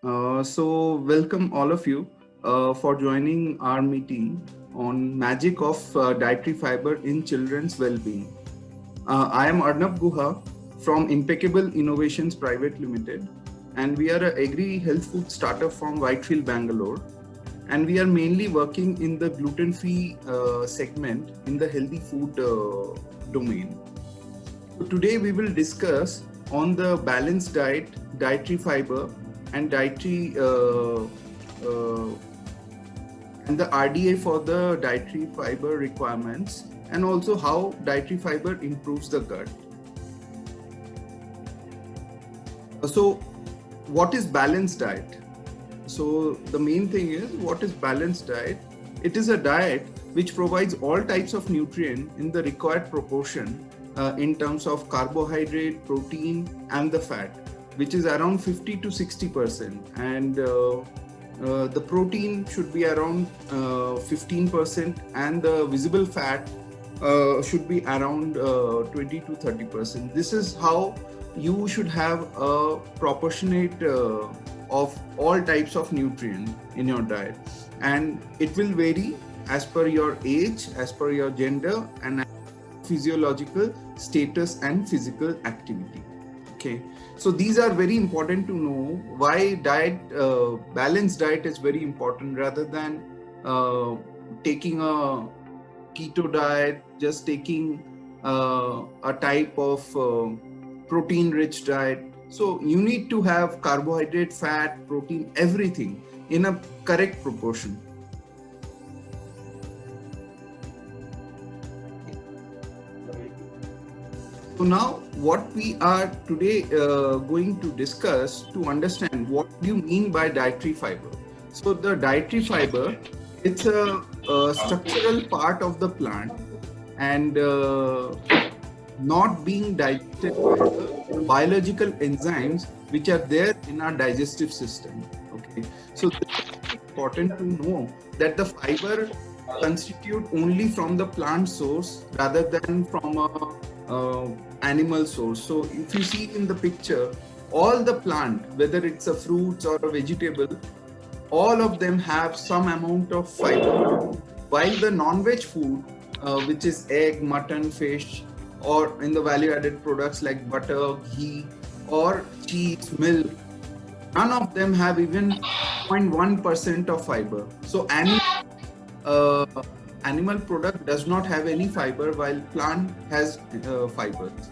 Welcome all of you for joining our meeting on magic of dietary fiber in children's well-being. I am Arnab Guha from Impeccable Innovations Private Limited, and we are an agri-health food startup from Whitefield, Bangalore. And we are mainly working in the gluten-free segment in the healthy food domain. So today we will discuss on the balanced diet, dietary fiber, and dietary and the RDA for the dietary fiber requirements, and also how dietary fiber improves the gut. So what is balanced diet? So the main thing is, what is balanced diet? It is a diet which provides all types of nutrient in the required proportion in terms of carbohydrate, protein, and the fat, which is around 50 to 60%, and the protein should be around 15%, and the visible fat should be around 20 to 30%. This is how you should have a proportionate of all types of nutrient in your diet, and it will vary as per your age, as per your gender, and physiological status and physical activity. Okay, so these are very important to know why balanced diet is very important, rather than taking a keto diet, just taking a type of protein rich diet. So you need to have carbohydrate, fat, protein, everything in a correct proportion. So now what we are today going to discuss to understand what do you mean by dietary fiber. So the dietary fiber, it's a structural part of the plant, and not being digested by the biological enzymes which are there in our digestive system. Okay, so it's important to know that the fiber constitute only from the plant source rather than from a animal source. So if you see in the picture, all the plant, whether it's a fruits or a vegetable, all of them have some amount of fiber, while the non-veg food, which is egg, mutton, fish, or in the value-added products like butter, ghee, or cheese, milk, none of them have even 0.1% of fiber. So animal product does not have any fiber, while plant has fibers.